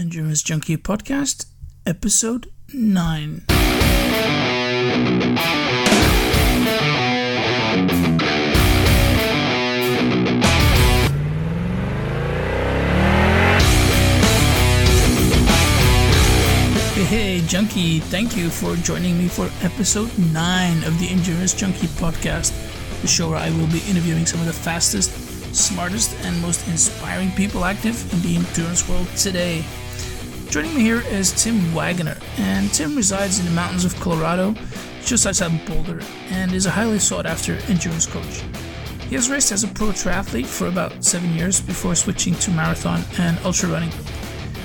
Endurance Junkie podcast, episode 9. Hey Junkie, thank you for joining me for episode 9 of the Endurance Junkie podcast, the show where I will be interviewing some of the fastest, smartest, and most inspiring people active in the endurance world today. Joining me here is Tim Waggoner, and Tim resides in the mountains of Colorado, just outside Boulder, and is a highly sought after endurance coach. He has raced as a pro triathlete for about 7 years before switching to marathon and ultrarunning.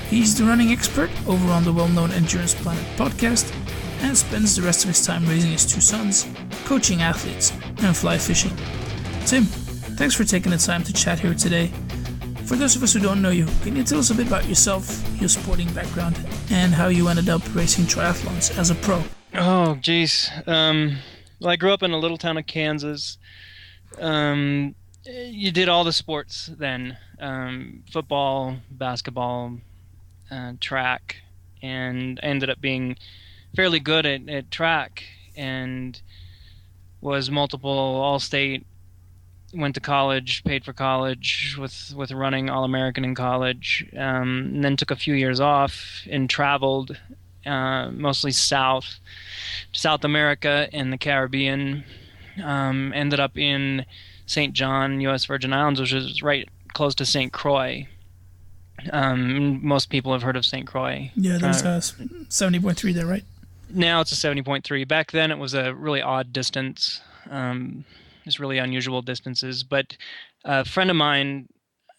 He's the running expert over on the well-known Endurance Planet podcast and spends the rest of his time raising his 2 sons, coaching athletes, and fly fishing. Tim, thanks for taking the time to chat here today. For those of us who don't know you, can you tell us a bit about yourself, your sporting background, and how you ended up racing triathlons as a pro? Oh, geez. Well, I grew up in a little town of Kansas. You did all the sports then. Football, basketball, track, and I ended up being fairly good at track and was multiple all-state, went to college, paid for college with running All-American in college, and then took a few years off and traveled mostly South America and the Caribbean. Ended up in St. John, U.S. Virgin Islands, which is right close to St. Croix. Most people have heard of St. Croix. Yeah, there's 70.3 there, right? Now it's a 70.3. Back then it was a really odd distance. Just really unusual distances. But a friend of mine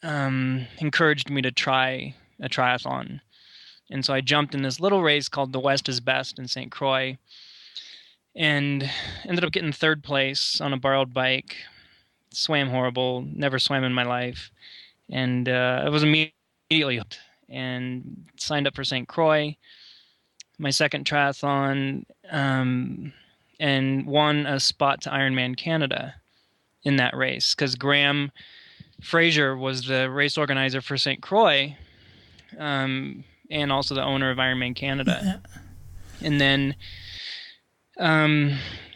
encouraged me to try a triathlon. And so I jumped in this little race called the West is Best in St. Croix and ended up getting 3rd place on a borrowed bike. Swam horrible. Never swam in my life. And I was immediately hooked and signed up for St. Croix, my second triathlon, and won a spot to Ironman Canada in that race because Graham Fraser was the race organizer for St. Croix, and also the owner of Ironman Canada. Yeah. And then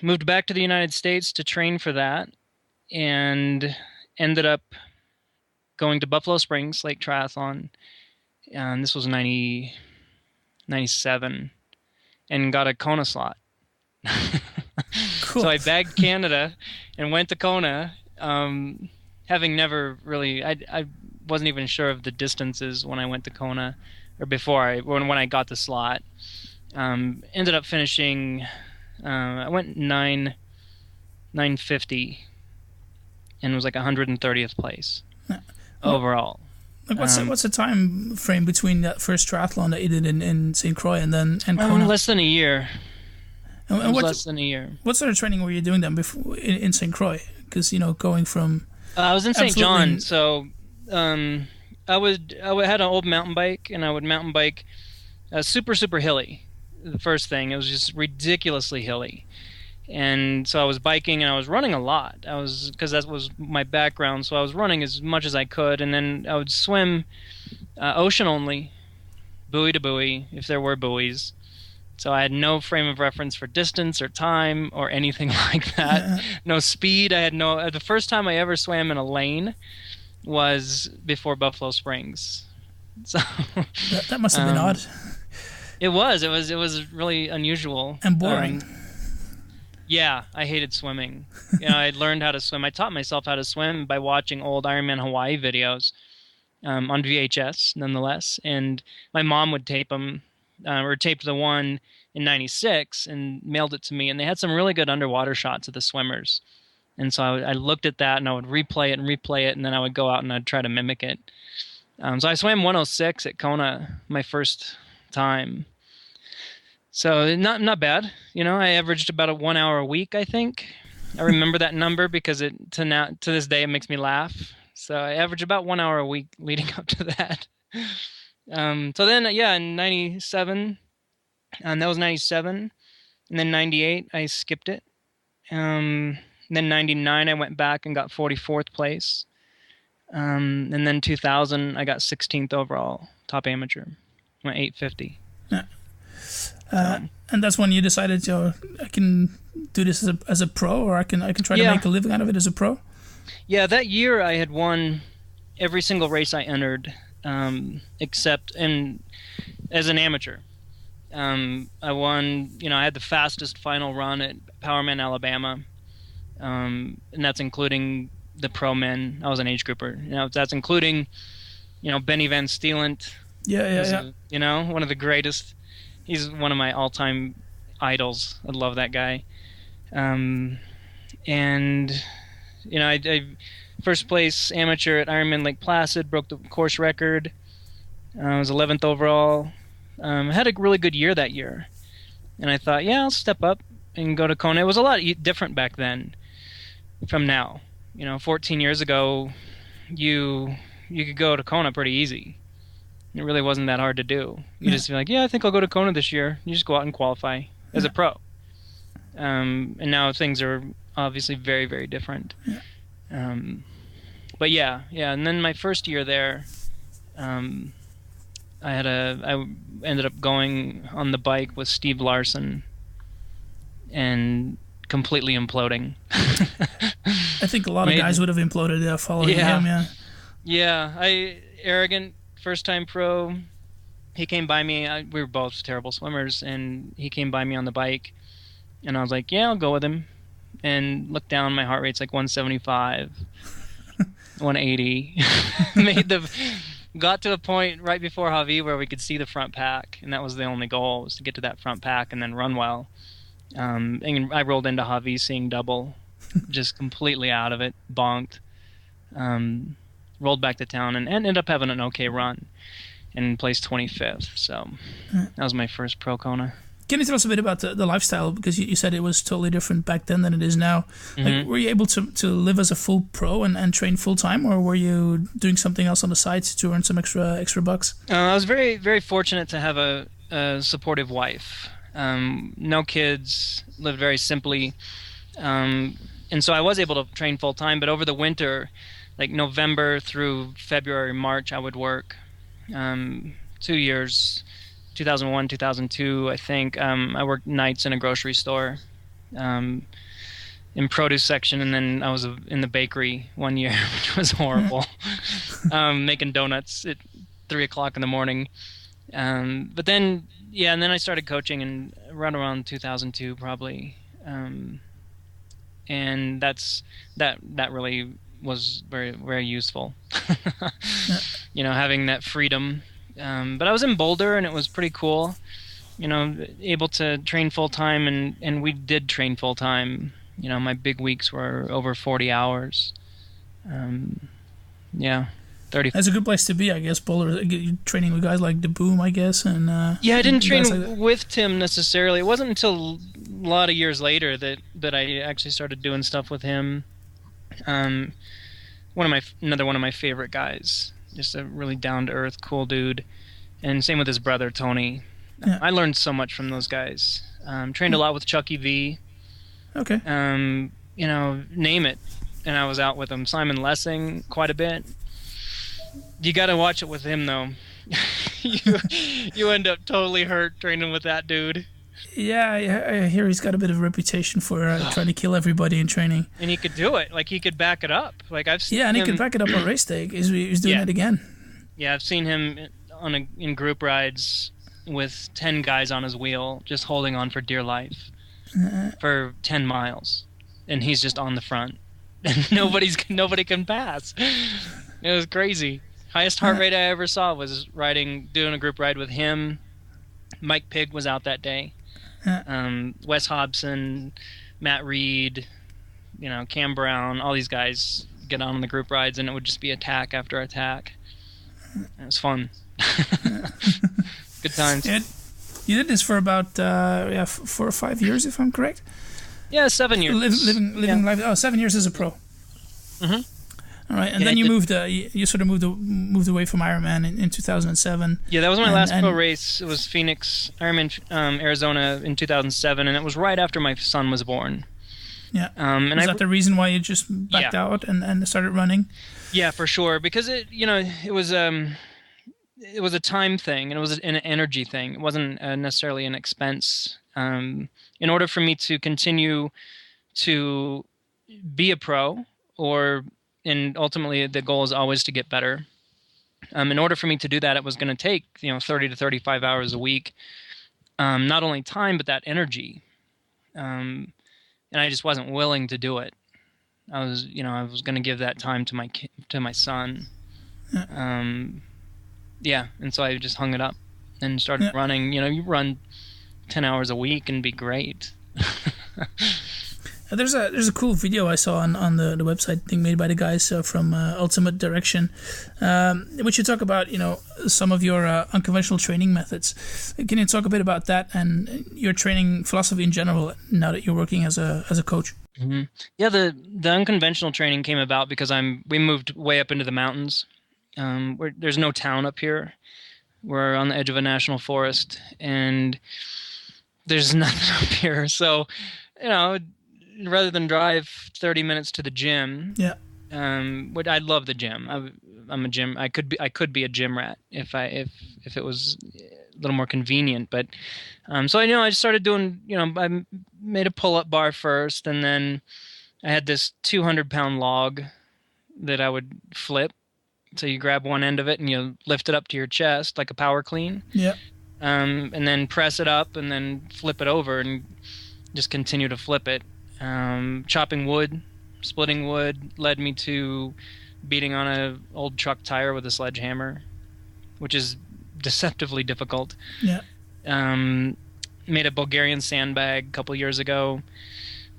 moved back to the United States to train for that and ended up going to Buffalo Springs Lake Triathlon, and this was 97, and got a Kona slot. Cool. So I bagged Canada and went to Kona, having never really, I wasn't even sure of the distances when I went to Kona, or when I got the slot. Ended up finishing, I went 950, and was like 130th place. Overall. Like what's the time frame between that first triathlon that you did in St. Croix and Kona? Less than a year. Less than a year. What sort of training were you doing then before in St. Croix? Because going from I was in St. John, so I had an old mountain bike, and I would mountain bike super hilly. The first thing, it was just ridiculously hilly. And so I was biking and I was running a lot. Because that was my background, so I was running as much as I could, and then I would swim ocean only, buoy to buoy, if there were buoys. So I had no frame of reference for distance or time or anything like that. Yeah. No speed. I had no. The first time I ever swam in a lane was before Buffalo Springs. So that must have been odd. It was. It was really unusual and boring. Yeah, I hated swimming. I learned how to swim. I taught myself how to swim by watching old Ironman Hawaii videos on VHS, nonetheless. And my mom would tape them, or taped the one in '96 and mailed it to me. And they had some really good underwater shots of the swimmers. And so I looked at that, and I would replay it, and then I would go out and I'd try to mimic it. So I swam 106 at Kona my first time. So not bad. I averaged about a 1 hour a week, I think. I remember that number because to this day it makes me laugh. So I averaged about 1 hour a week leading up to that. So then, in 97, and that was 97, and then 98 I skipped it. Then 99 I went back and got 44th place. And then 2000 I got 16th overall, top amateur. went 850. Yeah. And that's when you decided, I can do this as a pro, or I can try to make a living out of it as a pro. Yeah, that year I had won every single race I entered, except as an amateur. I won. I had the fastest final run at Powerman, Alabama, and that's including the pro men. I was an age grouper. That's including, Benny Van Steelant. Yeah. One of the greatest. He's one of my all-time idols. I love that guy. I first place amateur at Ironman Lake Placid, broke the course record. I was 11th overall. I had a really good year that year. And I thought, I'll step up and go to Kona. It was a lot different back then from now. 14 years ago, you could go to Kona pretty easy. It really wasn't that hard to do. You just be like, I think I'll go to Kona this year. You just go out and qualify as a pro. And now things are obviously very, very different. But and then my first year there, I ended up going on the bike with Steve Larson and completely imploding. I think a lot of guys would have imploded following him. Arrogant, first-time pro. He came by me. We were both terrible swimmers, and he came by me on the bike, and I was like, I'll go with him. And looked down, my heart rate's like 175, 180. Got to a point right before Javi where we could see the front pack, and that was the only goal, was to get to that front pack and then run well. And I rolled into Javi seeing double, just completely out of it, bonked. Rolled back to town and ended up having an okay run and placed 25th. So that was my first pro Kona. Can you tell us a bit about the lifestyle? Because you said it was totally different back then than it is now. Mm-hmm. Like, were you able to live as a full pro and train full time, or were you doing something else on the side to earn some extra bucks? I was very, very fortunate to have a supportive wife. No kids, lived very simply. And so I was able to train full time, but over the winter, like November through February, March, I would work 2 years. 2001, 2002, I think. I worked nights in a grocery store, in produce section, and then I was in the bakery one year, which was horrible, making donuts at 3 o'clock in the morning. But then, and then I started coaching and around 2002 probably, and that really was very, very useful. Having that freedom. But I was in Boulder, and it was pretty cool, able to train full-time, and we did train full-time. My big weeks were over 40 hours. 30. That's a good place to be, I guess, Boulder. You're training with guys like the Boom, I guess. And I didn't train with Tim necessarily. It wasn't until a lot of years later that I actually started doing stuff with him. Another one of my favorite guys. Just a really down-to-earth, cool dude. And same with his brother, Tony. Yeah. I learned so much from those guys. Trained a lot with Chucky V. Okay. Name it. And I was out with him. Simon Lessing, quite a bit. You got to watch it with him, though. you end up totally hurt training with that dude. Yeah, I hear he's got a bit of a reputation for trying to kill everybody in training. And he could do it. Like, he could back it up. Like, I've seen and him... he could back it up on race day. He's doing it again. Yeah, I've seen him in group rides with 10 guys on his wheel, just holding on for dear life for 10 miles. And he's just on the front. And nobody can pass. It was crazy. Highest heart rate I ever saw was doing a group ride with him. Mike Pigg was out that day. Wes Hobson, Matt Reed, Cam Brown, all these guys get on the group rides, and it would just be attack after attack. It was fun. Good times. You did this for about 4 or 5 years, if I'm correct. Yeah, 7 years. Living life. Oh, 7 years as a pro. Mm-hmm. All right, and then you moved. You sort of moved away from Ironman in 2007. Yeah, that was my last pro race. It was Phoenix Ironman, Arizona in 2007, and it was right after my son was born. Yeah. Is that the reason why you just backed out and started running? Yeah, for sure. Because it was it was a time thing, and it was an energy thing. It wasn't necessarily an expense. In order for me to continue to be a pro, and ultimately the goal is always to get better. In order for me to do that, it was going to take 30 to 35 hours a week. Not only time, but that energy. And I just wasn't willing to do it. I was going to give that time to my son. Yeah, and so I just hung it up and started running. You run 10 hours a week and be great. There's a cool video I saw on the website thing made by the guys from Ultimate Direction, which you talk about some of your unconventional training methods. Can you talk a bit about that and your training philosophy in general now that you're working as a coach? Mm-hmm. Yeah, the unconventional training came about because we moved way up into the mountains. There's no town up here. We're on the edge of a national forest, and there's nothing up here. So, rather than drive 30 minutes to the gym, I love the gym. I'm a gym. I could be a gym rat if it was a little more convenient. But so I started doing. I made a pull-up bar first, and then I had this 200-pound log that I would flip. So you grab one end of it and you lift it up to your chest like a power clean. Yeah. And then press it up and then flip it over and just continue to flip it. Chopping wood, splitting wood led me to beating on an old truck tire with a sledgehammer, which is deceptively difficult. Yeah. Made a Bulgarian sandbag a couple years ago,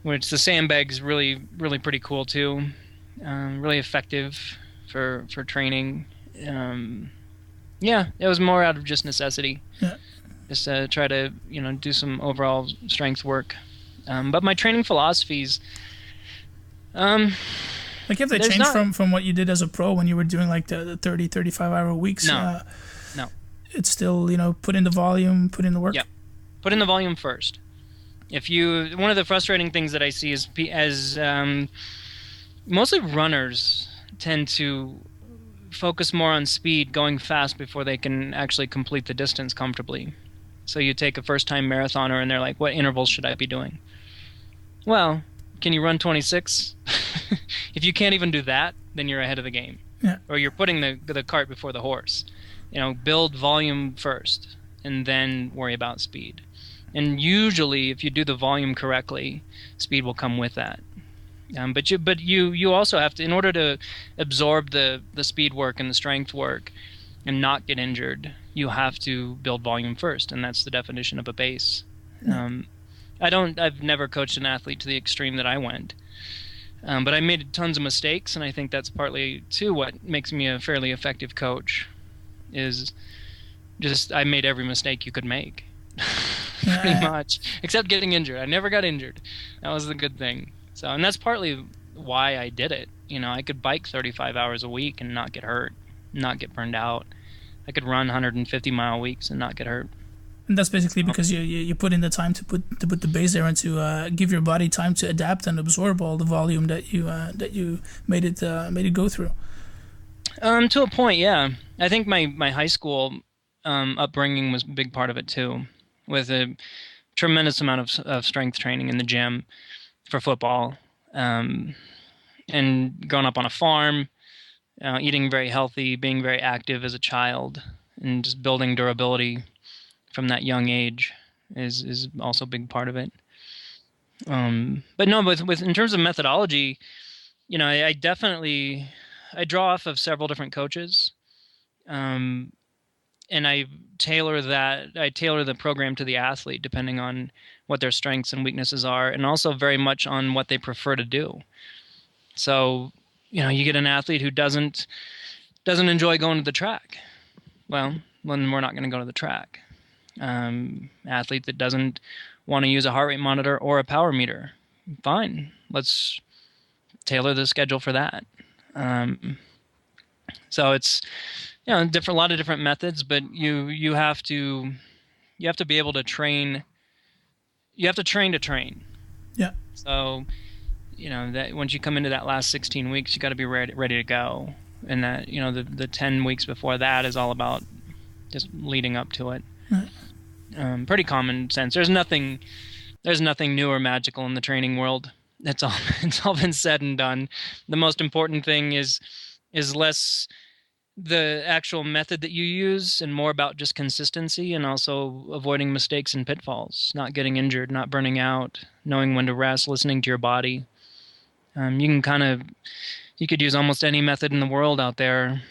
which the sandbag's really, really pretty cool too. Really effective for training. It was more out of just necessity. Yeah. Just to try to do some overall strength work. But my training philosophies, have they changed from what you did as a pro when you were doing like the 30, 35-hour weeks? No. It's still, put in the volume, put in the work? Yep. Put in the volume first. One of the frustrating things that I see is mostly runners tend to focus more on speed, going fast before they can actually complete the distance comfortably. So you take a first-time marathoner and they're like, what intervals should I be doing? Well, can you run 26? If you can't even do that, then you're ahead of the game. Yeah. Or you're putting the cart before the horse. Build volume first and then worry about speed. And usually, if you do the volume correctly, speed will come with that. But you also have to, in order to absorb the speed work and the strength work and not get injured, you have to build volume first, and that's the definition of a base. I've never coached an athlete to the extreme that I went, but I made tons of mistakes, and I think that's partly too what makes me a fairly effective coach. Is just I made every mistake you could make, pretty much, except getting injured. I never got injured. That was the good thing. So, and that's partly why I did it. I could bike 35 hours a week and not get hurt, not get burned out. I could run 150-mile weeks and not get hurt. And that's basically because you put in the time to put the base there and to give your body time to adapt and absorb all the volume that you made it go through. To a point, yeah. I think my high school upbringing was a big part of it too, with a tremendous amount of strength training in the gym for football, and growing up on a farm, eating very healthy, being very active as a child, and just building durability from that young age is also a big part of it. But no, with in terms of methodology, I definitely draw off of several different coaches, and I tailor the program to the athlete depending on what their strengths and weaknesses are, and also very much on what they prefer to do. So, you get an athlete who doesn't enjoy going to the track. Well, then we're not going to go to the track. Athlete that doesn't want to use a heart rate monitor or a power meter. Fine, let's tailor the schedule for that. So it's a lot of different methods, but you have to be able to train. You have to train. Yeah. So, that once you come into that last 16 weeks, you got to be ready to go. And that, the 10 weeks before that is all about just leading up to it. Right. Pretty common sense. There's nothing new or magical in the training world. It's all been said and done. The most important thing is less the actual method that you use and more about just consistency, and also avoiding mistakes and pitfalls, not getting injured, not burning out, knowing when to rest, listening to your body. You could use almost any method in the world out there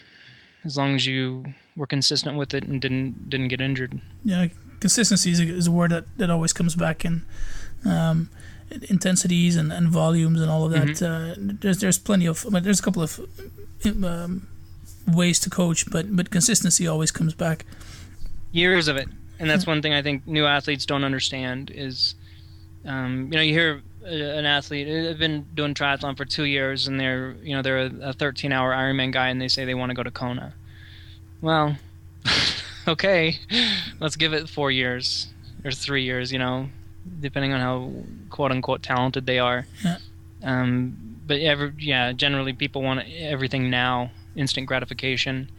as long as you were consistent with it and didn't get injured. Yeah, consistency is a word that always comes back in. Intensities and volumes and all of that. There's plenty of, there's a couple of ways to coach, but consistency always comes back. Years of it, and that's one thing I think new athletes don't understand is, you hear an athlete, they've been doing triathlon for 2 years, and they're a 13-hour Ironman guy, and they say they want to go to Kona. Well, okay, let's give it 4 years or 3 years, depending on how quote-unquote talented they are. But generally people want everything now, instant gratification.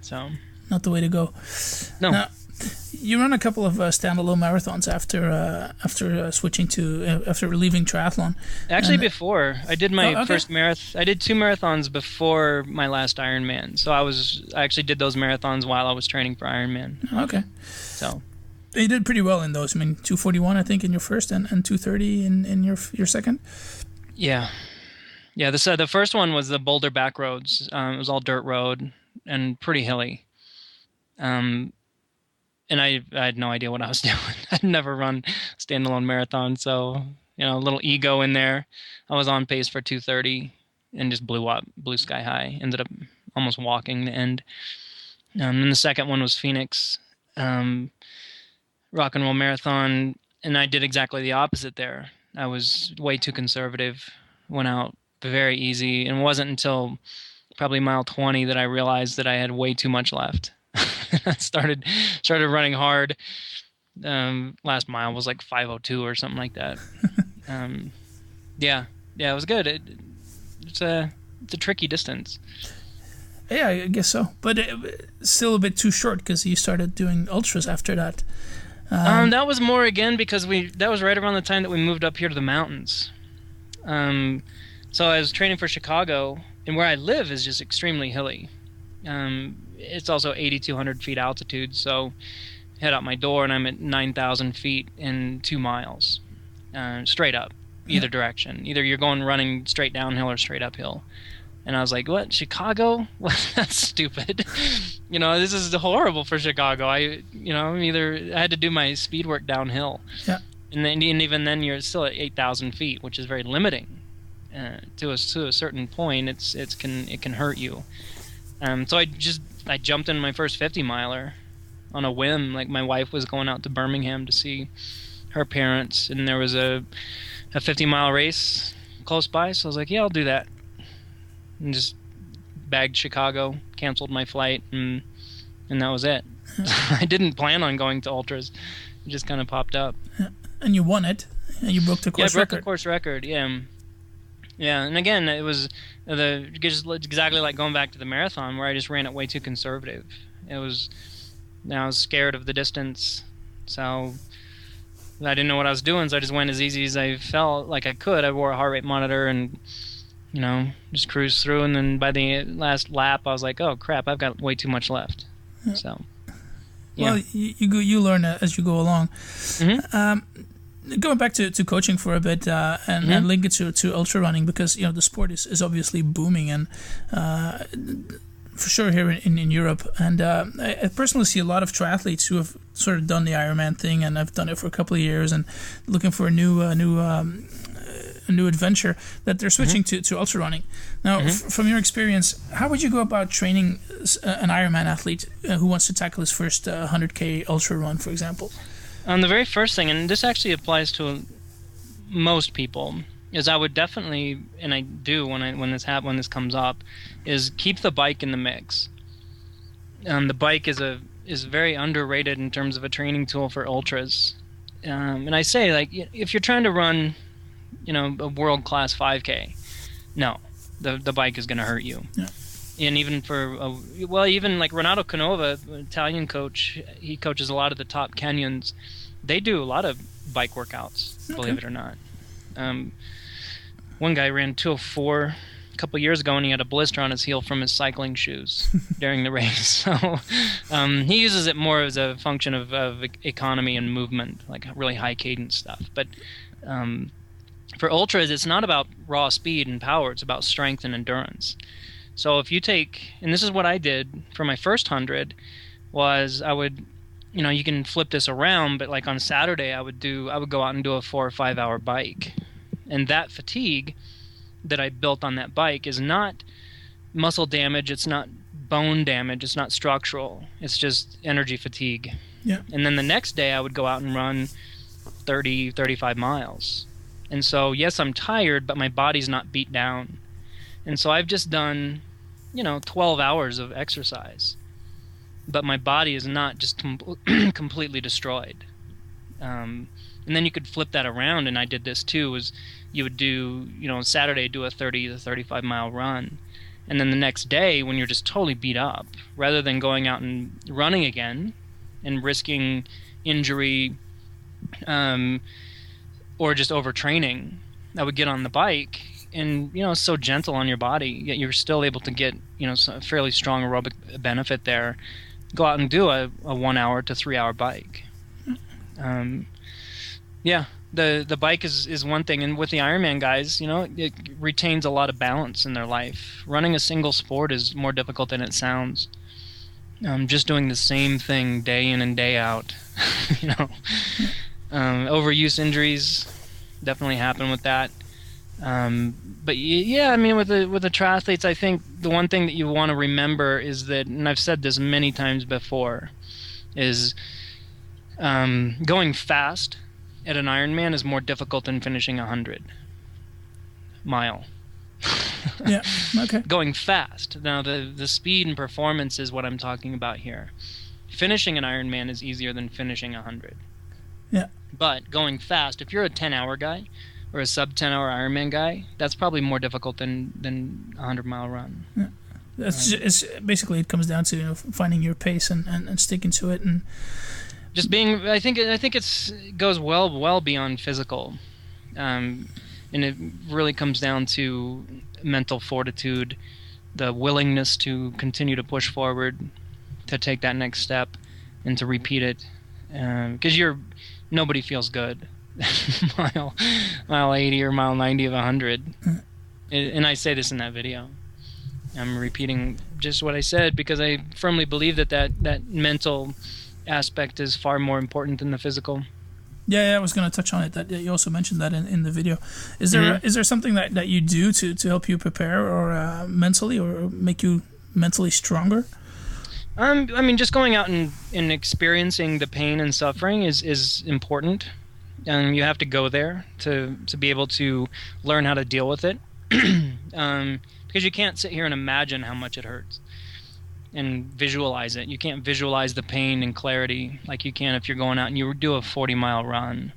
So not the way to go. No. Now, you run a couple of standalone marathons after switching to after leaving triathlon. Actually, before I did my first marathon, I did 2 marathons before my last Ironman. So I actually did those marathons while I was training for Ironman. Okay. So you did pretty well in those. I mean, 2:41 I think in your first, and 2:30 in your second. Yeah. The first one was the Boulder back roads. It was all dirt road and pretty hilly. And I had no idea what I was doing. I'd never run standalone marathon, so a little ego in there. I was on pace for 2:30 and just blew sky high. Ended up almost walking the end. And the second one was Phoenix, rock and roll marathon, and I did exactly the opposite there. I was way too conservative, went out very easy, and it wasn't until probably mile 20 that I realized that I had way too much left. I started running hard. Last mile was like 5:02 or something like that. It was good. It's a tricky distance. Yeah, I guess so, but still a bit too short because you started doing ultras after that. That was more again because that was right around the time that we moved up here to the mountains. So I was training for Chicago, and where I live is just extremely hilly. It's also 8,200 feet altitude, so head out my door and I'm at 9,000 feet in 2 miles, straight up, either direction. Either you're going running straight downhill or straight uphill. And I was like, what, Chicago? Well, that's stupid. This is horrible for Chicago. I had to do my speed work downhill. Yeah. And even then you're still at 8,000 feet, which is very limiting. To a certain point, it can hurt you. So I jumped in my first 50 miler on a whim. Like my wife was going out to Birmingham to see her parents, and there was a 50-mile race close by. So I was like, yeah, I'll do that. And just bagged Chicago, canceled my flight, and that was it. I didn't plan on going to ultras. It just kind of popped up. Yeah. And you won it. And you broke the course record. Yeah, I broke the course record, yeah. Yeah, and again, it was just exactly like going back to the marathon where I just ran it way too conservative. I was scared of the distance, so I didn't know what I was doing, so I just went as easy as I felt like I could. I wore a heart rate monitor and, just cruised through, and then by the last lap, I was like, oh, crap, I've got way too much left. Yeah. So, yeah. Well, you learn as you go along. Mm-hmm. Going back to coaching for a bit and link it to ultra running, because the sport is obviously booming, and for sure here in Europe, and I personally see a lot of triathletes who have sort of done the Ironman thing, and I've done it for a couple of years, and looking for a new adventure, that they're switching to ultra running. Now, from your experience, how would you go about training an Ironman athlete who wants to tackle his first 100K ultra run, for example? The very first thing, and this actually applies to most people, is I would definitely, and I do when this comes up, is keep the bike in the mix. The bike is very underrated in terms of a training tool for ultras. And I say, like, if you're trying to run, a world-class 5K, no, the bike is going to hurt you. Yeah. And even even like Renato Canova, Italian coach, he coaches a lot of the top Kenyans. They do a lot of bike workouts, believe it or not. One guy ran 2:04 a couple years ago, and he had a blister on his heel from his cycling shoes during the race. So he uses it more as a function of economy and movement, like really high cadence stuff. But for ultras, it's not about raw speed and power. It's about strength and endurance. So if you take, and this is what I did for my first 100, was I would, you can flip this around, but like on Saturday I would go out and do a 4 or 5 hour bike. And that fatigue that I built on that bike is not muscle damage, it's not bone damage, it's not structural, it's just energy fatigue. Yeah. And then the next day I would go out and run 30, 35 miles. And so, yes, I'm tired, but my body's not beat down. And so I've just done, 12 hours of exercise. But my body is not just completely destroyed. And then you could flip that around, and I did this too, was you would do, on Saturday, do a 30 to 35 mile run. And then the next day, when you're just totally beat up, rather than going out and running again and risking injury or just overtraining, I would get on the bike. And, it's so gentle on your body, yet you're still able to get, a fairly strong aerobic benefit there. Go out and do a 1 hour to 3 hour bike. The bike is one thing. And with the Ironman guys, it retains a lot of balance in their life. Running a single sport is more difficult than it sounds. Just doing the same thing day in and day out, overuse injuries definitely happen with that. But yeah, with the triathletes, I think the one thing that you want to remember is that, and I've said this many times before, is going fast at an Ironman is more difficult than finishing 100-mile. Yeah. Okay. Going fast. Now the speed and performance is what I'm talking about here. Finishing an Ironman is easier than finishing 100. Yeah. But going fast, if you're a 10-hour guy or a sub-10-hour Ironman guy, that's probably more difficult than a 100-mile run. Yeah. It's basically, it comes down to finding your pace and sticking to it, and just being. I think it goes well beyond physical, and it really comes down to mental fortitude, the willingness to continue to push forward, to take that next step, and to repeat it, because nobody feels good. mile 80 or mile 90 of 100. And I say this in that video. I'm repeating just what I said because I firmly believe that mental aspect is far more important than the physical. Yeah, I was going to touch on it. That you also mentioned that in the video. Is there something that you do to help you prepare or mentally, or make you mentally stronger? Just going out and experiencing the pain and suffering is important. You have to go there to be able to learn how to deal with it. Because you can't sit here and imagine how much it hurts and visualize it. You can't visualize the pain and clarity like you can if you're going out and you do a 40-mile run.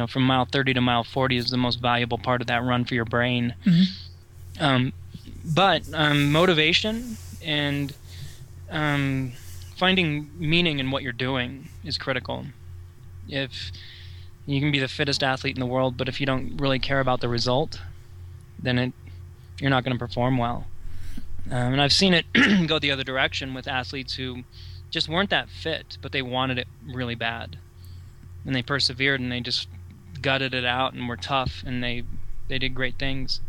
From mile 30 to mile 40 is the most valuable part of that run for your brain. Mm-hmm. But motivation and finding meaning in what you're doing is critical. If you can be the fittest athlete in the world, but if you don't really care about the result, then you're not going to perform well. And I've seen it go the other direction with athletes who just weren't that fit, but they wanted it really bad. And they persevered, and they just gutted it out and were tough, and they did great things.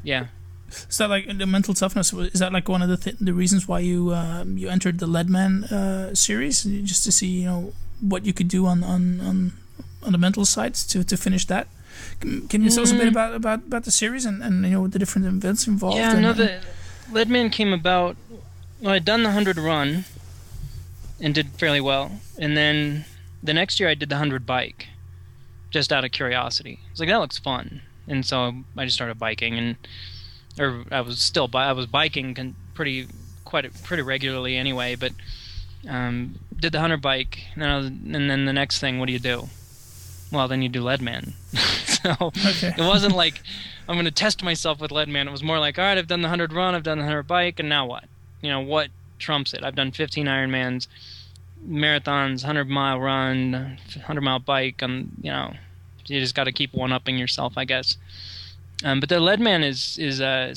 Yeah. Is that like the mental toughness? Is that like one of the reasons why you entered the Leadman series, just to see what you could do on the mental side to finish that? Can you tell us a bit about the series and the different events involved? Yeah, the Leadman came about. Well, I'd done the 100 run and did fairly well, and then the next year I did the 100 bike, just out of curiosity. I was like, that looks fun, and so I just started biking, I was biking pretty regularly anyway, but did the 100 bike, and then the next thing, what do? Well, then you do Leadman. So it wasn't like I'm going to test myself with Leadman. It was more like, all right, I've done the 100 run, I've done the 100 bike, and now what? What trumps it? I've done 15 Ironmans, marathons, 100-mile run, 100-mile bike. You just got to keep one-upping yourself, I guess. But the Leadman is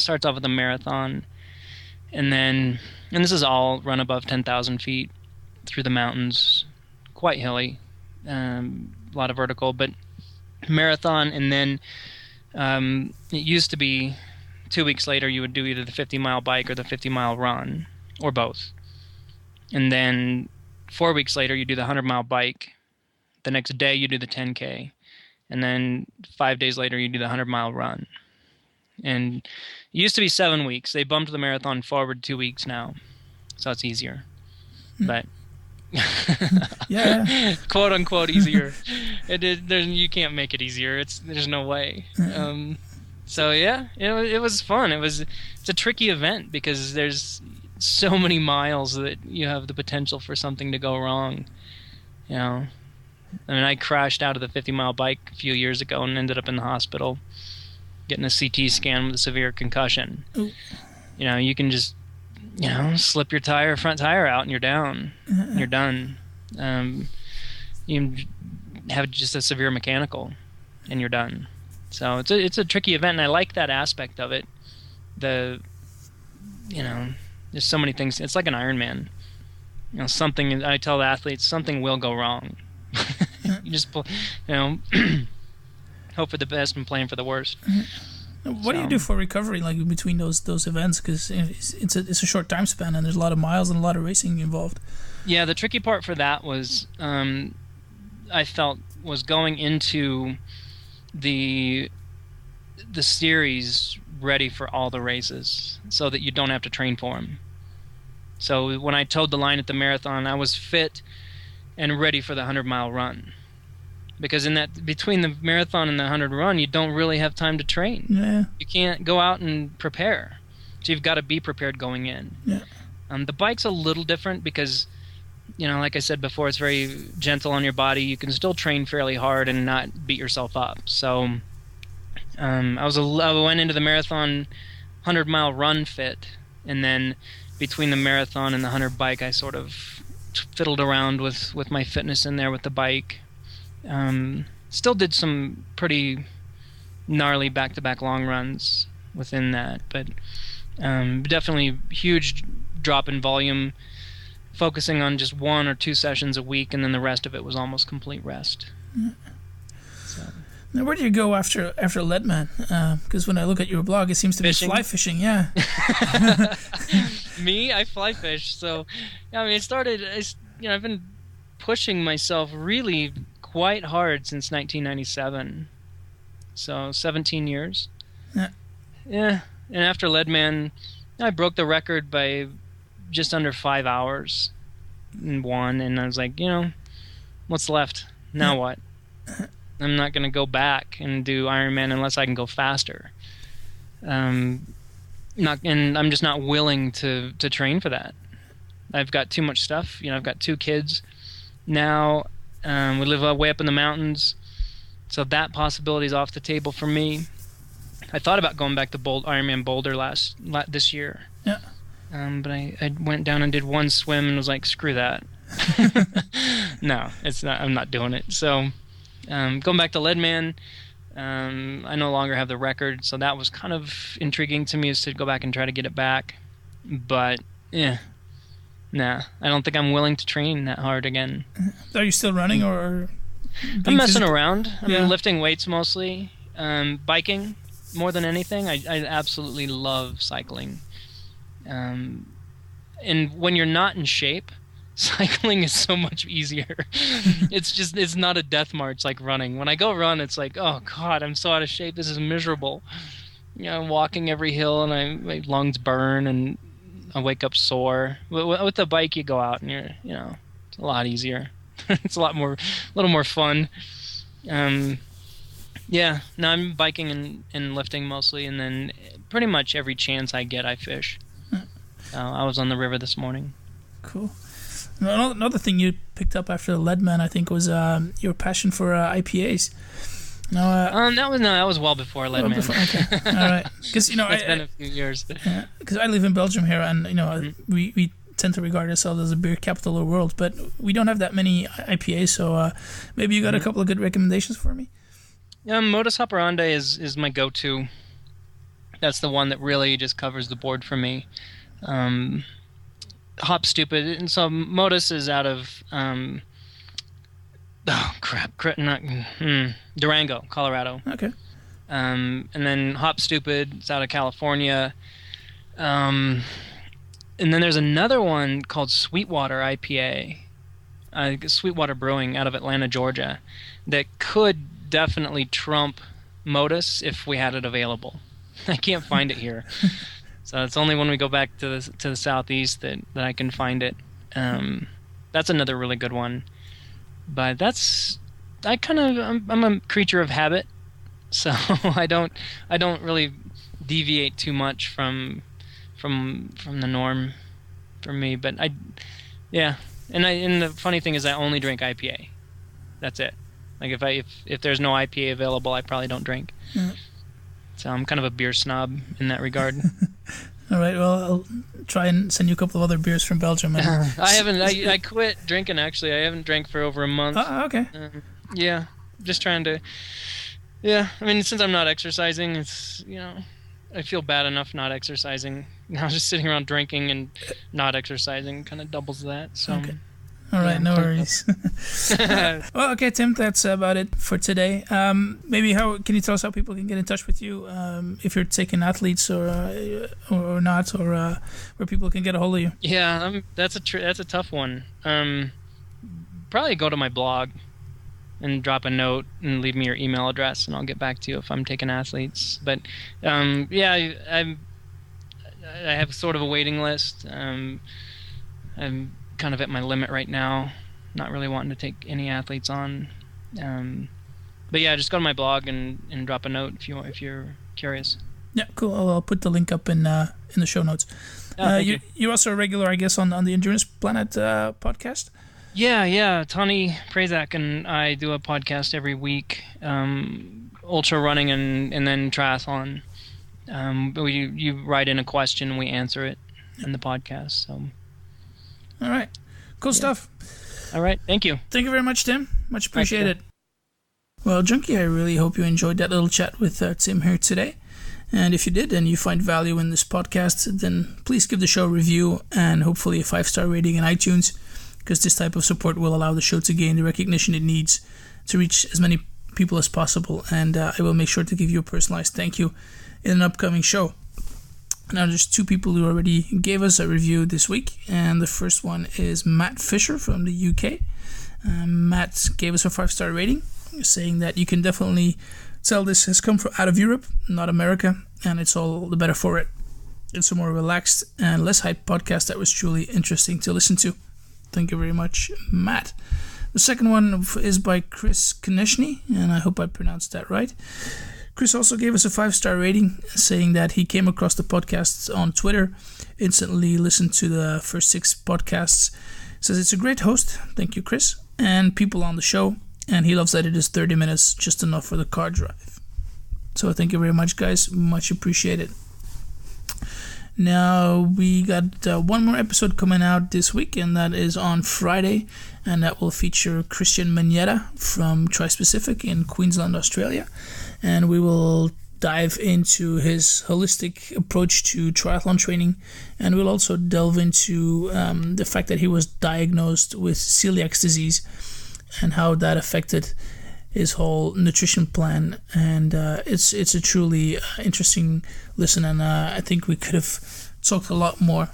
starts off with a marathon, and this is all run above 10,000 feet through the mountains, quite hilly, a lot of vertical, but marathon. And then it used to be 2 weeks later you would do either the 50-mile bike or the 50-mile run, or both. And then 4 weeks later you do the 100-mile bike. The next day you do the 10K. And then 5 days later, you do the 100-mile run. And it used to be 7 weeks. They bumped the marathon forward 2 weeks now, so it's easier. But yeah, quote unquote easier. You can't make it easier. There's no way. So yeah, it was fun. It's a tricky event because there's so many miles that you have the potential for something to go wrong. I mean, I crashed out of the 50-mile bike a few years ago and ended up in the hospital getting a CT scan with a severe concussion. Ooh. You can just, slip your front tire out and you're down. You're done. You have just a severe mechanical and you're done. So it's a tricky event, and I like that aspect of it. There's so many things. It's like an Ironman. Something, I tell the athletes, something will go wrong. You just hope for the best and plan for the worst. What do you do for recovery, like between those events? Because it's a short time span, and there's a lot of miles and a lot of racing involved. Yeah, the tricky part for that was I felt was going into the series ready for all the races, so that you don't have to train for them. So when I towed the line at the marathon, I was fit and ready for the 100-mile run, because between the marathon and the 100 run, you don't really have time to train. Yeah. You can't go out and prepare, so you've got to be prepared going in. Yeah. The bike's a little different because, like I said before, it's very gentle on your body. You can still train fairly hard and not beat yourself up. So I went into the marathon 100-mile run fit, and then between the marathon and the 100 bike, I sort of fiddled around with my fitness in there with the bike. Still did some pretty gnarly back-to-back long runs within that, but definitely huge drop in volume, focusing on just 1 or 2 sessions a week, and then the rest of it was almost complete rest. So. Now, where do you go after Leadman? Because when I look at your blog, it seems to be fly fishing. Yeah. Me, I fly fish. So, I mean, I've been pushing myself really quite hard since 1997. So 17 years. Yeah. And after Leadman, I broke the record by just under 5 hours and won. And I was like, what's left? Now what? I'm not going to go back and do Ironman unless I can go faster. And I'm just not willing to train for that. I've got too much stuff. I've got 2 kids now. We live way up in the mountains, so that possibility is off the table for me. I thought about going back to Ironman Boulder this year. Yeah. But I went down and did 1 swim and was like, screw that. No, it's not. I'm not doing it. So. Going back to Leadman, I no longer have the record, so that was kind of intriguing to me, is to go back and try to get it back. But, I don't think I'm willing to train that hard again. Are you still running or I'm messing around. I'm lifting weights mostly. Biking more than anything. I absolutely love cycling. And when you're not in shape, cycling is so much easier. It's not a death march like running. When I go run, it's like, oh God, I'm so out of shape. This is miserable. I'm walking every hill and my lungs burn and I wake up sore. With the bike, you go out and it's a lot easier. It's a little more fun. Now I'm biking and lifting mostly, and then pretty much every chance I get, I fish. I was on the river this morning. Cool. Another thing you picked up after the Leadman, I think, was your passion for IPAs. No, that was well before Leadman. Okay, all right. Because it's been a few years. Because I live in Belgium here, and we tend to regard ourselves as a beer capital of the world, but we don't have that many IPAs. So maybe you got a couple of good recommendations for me. Modus Operandi is my go-to. That's the one that really just covers the board for me. Hop Stupid, and so Modus is out of Durango, Colorado. Okay. And then Hop Stupid is out of California. And then there's another one called Sweetwater IPA, Sweetwater Brewing out of Atlanta, Georgia, that could definitely trump Modus if we had it available. I can't find it here, so it's only when we go back to the southeast that I can find it. That's another really good one, but I'm a creature of habit, so I don't really deviate too much from the norm for me. But and the funny thing is I only drink IPA. That's it. Like if there's no IPA available, I probably don't drink. Mm. So I'm kind of a beer snob in that regard. All right. Well, I'll try and send you a couple of other beers from Belgium. I quit drinking, actually. I haven't drank for over a month. Okay. Yeah. Just trying to... Yeah. I mean, since I'm not exercising, it's, I feel bad enough not exercising. Now just sitting around drinking and not exercising kind of doubles that. So. Okay. All right, no worries. Well, okay, Tim, that's about it for today. Maybe can you tell us how people can get in touch with you if you're taking athletes or not, or where people can get a hold of you? Yeah, that's a tough one. Probably go to my blog and drop a note and leave me your email address, and I'll get back to you if I'm taking athletes. But I have sort of a waiting list. I'm kind of at my limit right now, not really wanting to take any athletes on. But yeah, just go to my blog and drop a note if you're curious. Yeah, cool. I'll put the link up in the show notes. You're also a regular, I guess, on the Endurance Planet podcast. Yeah. Tani Prazak and I do a podcast every week, ultra running and then triathlon. You write in a question, we answer it in the podcast. So. All right. Cool stuff. All right. Thank you. Thank you very much, Tim. Much appreciated. Well, Junkie, I really hope you enjoyed that little chat with Tim here today. And if you did and you find value in this podcast, then please give the show a review and hopefully a 5-star rating in iTunes, because this type of support will allow the show to gain the recognition it needs to reach as many people as possible. And I will make sure to give you a personalized thank you in an upcoming show. Now, there's 2 people who already gave us a review this week, and the first one is Matt Fisher from the UK. Matt gave us a 5-star rating, saying that you can definitely tell this has come from out of Europe, not America, and it's all the better for it. It's a more relaxed and less hyped podcast that was truly interesting to listen to. Thank you very much, Matt. The second one is by Chris Konechny, and I hope I pronounced that right. Chris also gave us a 5-star rating, saying that he came across the podcasts on Twitter, instantly listened to the first 6 podcasts, says it's a great host, thank you Chris, and people on the show, and he loves that it is 30 minutes, just enough for the car drive. So thank you very much, guys, much appreciated. Now, we got one more episode coming out this week, and that is on Friday, and that will feature Christian Manetta from Tri-Pacific in Queensland, Australia. And we will dive into his holistic approach to triathlon training, and we'll also delve into the fact that he was diagnosed with celiac disease and how that affected his whole nutrition plan. And it's a truly interesting listen, and I think we could have talked a lot more.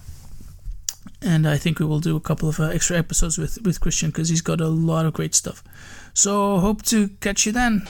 And I think we will do a couple of extra episodes with Christian, because he's got a lot of great stuff. So hope to catch you then.